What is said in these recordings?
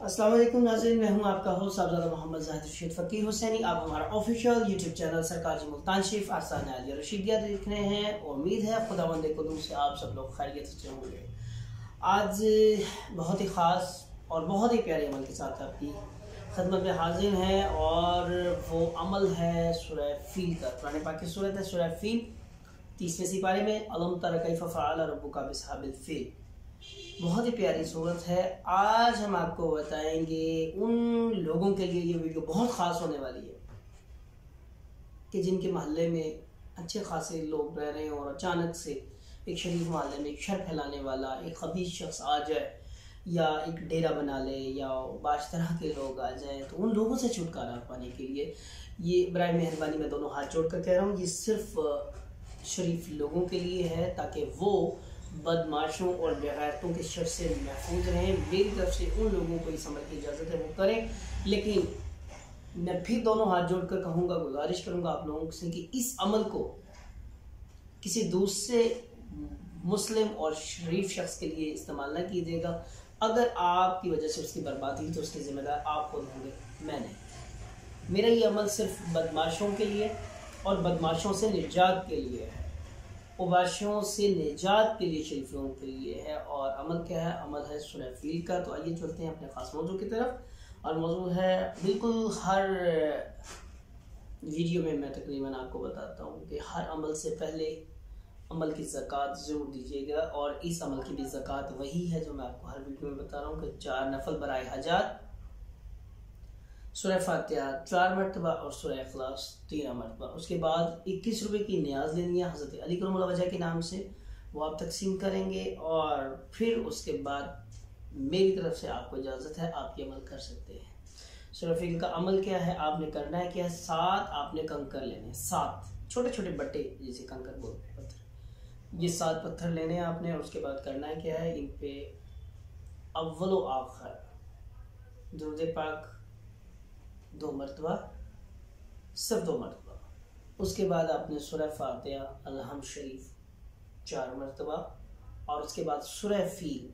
अस्सलाम वालेकुम नाज़रीन, मैं हूं आपका होस्ट साहबजादा मोहम्मद ज़ाहिद रशीद फ़कीर हुसैनी। आप हमारा ऑफिशियल यूट्यूब चैनल सरकार जी मुल्तान शरीफ आसान आलिया रशीदिया देख रहे हैं। उम्मीद है खुदावंद कुदूम से आप सब लोग खैरियत से होंगे। आज बहुत ही ख़ास और बहुत ही प्यारे अमल के साथ आपकी खिदमत में हाजिर हैं और वो अमल है सूरह फील का। कुरान पाक की सूरत है सूरह फील, 30वें सिपारे में अलम तरा कैफ़ फ़अल रब्बुका बिअस्हाबिल फील। बहुत ही प्यारी सूरत है। आज हम आपको बताएंगे उन लोगों के लिए ये वीडियो बहुत ख़ास होने वाली है कि जिनके मोहल्ले में अच्छे खासे लोग रह रहे हैं और अचानक से एक शरीफ मोहल्ले में एक शर फैलाने वाला एक खबीस शख्स आ जाए या एक डेरा बना ले या बाश तरह के लोग आ जाएं, तो उन लोगों से छुटकारा पाने के लिए ये बराए मेहरबानी मैं दोनों हाथ जोड़ कर कह रहा हूँ, ये सिर्फ शरीफ लोगों के लिए है ताकि वो बदमाशों और बेगैरतों के शर से महफूज रहें। मेरी तरफ से उन लोगों को इस अमल की इजाज़त है वो करें, लेकिन मैं फिर दोनों हाथ जोड़कर कहूँगा, गुजारिश करूँगा आप लोगों से कि इस अमल को किसी दूसरे मुस्लिम और शरीफ शख्स के लिए इस्तेमाल ना कीजिएगा। अगर आपकी वजह से उसकी बर्बादी तो उसके ज़िम्मेदार आप खुद होंगे, मैं नहीं। मेरा ये अमल सिर्फ बदमाशों के लिए और बदमाशों से निजात के लिए है, उबाशियों से निजात के लिए, शरीफ लोगों के लिए है। और अमल क्या है? अमल है सूरह फील का। तो आइए चलते हैं अपने ख़ास मौजू की तरफ। और मौजू है, बिल्कुल हर वीडियो में मैं तकरीबन आपको बताता हूँ कि हर अमल से पहले अमल की ज़कात ज़रूर दीजिएगा। और इस अमल की भी ज़कात वही है जो मैं आपको हर वीडियो में बता रहा हूँ कि 4 नफल बराए हजात, सूरह फातिहा 4 मरतबा और सूरह इखलास 13 मरतबा। उसके बाद 21 रुपये की न्याज लेनी है हज़रत अली करमुल्लाह वजह के नाम से, वो आप तकसीम करेंगे। और फिर उसके बाद मेरी तरफ से आपको इजाज़त है, आप ये अमल कर सकते हैं। सूरह फील का अमल क्या है? आपने करना है क्या है, 7 आपने कंकर लेने हैं, 7 छोटे छोटे बट्टे जिसे कंकर बोलते हैं, पत्थर। ये 7 पत्थर लेने हैं आपने। और उसके बाद करना है क्या है, इन पे अव्वल व आखिर दुरूद पाक 2 मरतबा, सिर्फ 2 मरतबा। उसके बाद आपने सूरह फातिहा अलहम शरीफ 4 मरतबा। और उसके बाद सूरह फील,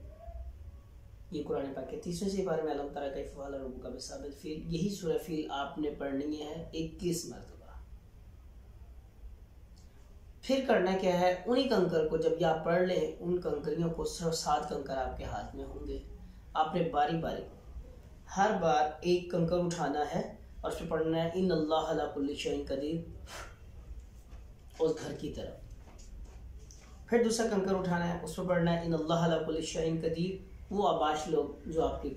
ये कुरान पाक के 30वें सिपारे में अलम तरा कैफ़ फ़अल रब्बुका बिअस्हाबिल फील, यही सूरह फील आपने पढ़नी है 21 मरतबा। फिर करना क्या है, उन्हीं कंकर को जब आप पढ़ लें, उन कंकरियों को सिर्फ 7 कंकर आपके हाथ में होंगे। आपने बारी बारी हर बार एक कंकर उठाना है और उस पर पढ़ना है इन अल्लाह अला कुल्ली शैइन कदीर, उस घर की तरफ। फिर दूसरा कंकर उठाना है, उस पर पढ़ना है इन अल्लाह अला कुल्ली शैइन कदीर, वो आबाश लोग जो आपके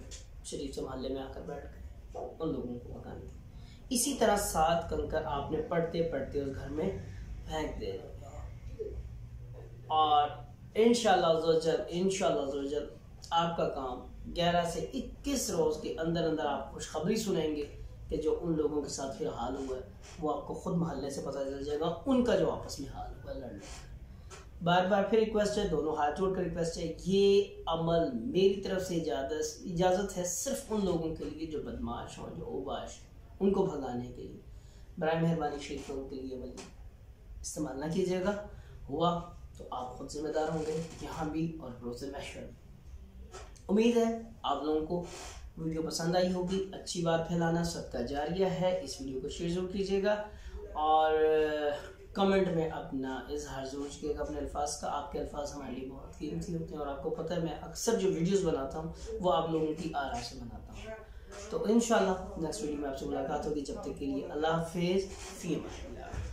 शरीफ से मोहल्ले में आकर बैठ गए, उन लोगों को भगाने के। इसी तरह 7 कंकर आपने पढ़ते पढ़ते उस घर में फेंक दे रहे हैं। और इंशाअल्लाह आपका काम 11 से 21 रोज़ के अंदर अंदर आप खुशखबरी सुनेंगे कि जो उन लोगों के साथ फिर हाल हुआ है वो आपको खुद मोहल्ले से पता चल जाएगा, उनका जो आपस में हाल हुआ है लड़ने का। बार बार फिर रिक्वेस्ट है, दोनों हाथ जोड़ कर रिक्वेस्ट है, ये अमल मेरी तरफ से इजाज़त है सिर्फ उन लोगों के लिए जो बदमाश हों, जो उबाश, उनको भगाने के लिए। बराए मेहरबानी शरीफ लोगों के लिए अमल इस्तेमाल ना कीजिएगा। हुआ तो आप खुद जिम्मेदार होंगे, यहाँ भी और रोज़े महशर। उम्मीद है आप लोगों को वीडियो पसंद आई होगी। अच्छी बात फैलाना सदका जारिया है, इस वीडियो को शेयर जरूर कीजिएगा और कमेंट में अपना इजहार जरूर कीजिएगा अपने अल्फाज का। आपके अल्फाज हमारे लिए बहुत कीमती होते हैं और आपको पता है मैं अक्सर जो वीडियोस बनाता हूँ वो आप लोगों की आरा से बनाता हूँ। तो इंशाल्लाह नेक्स्ट वीडियो में आपसे मुलाकात होगी। जब तक के लिए अल्लाह हाफिज़, फ़ी अमान अल्लाह।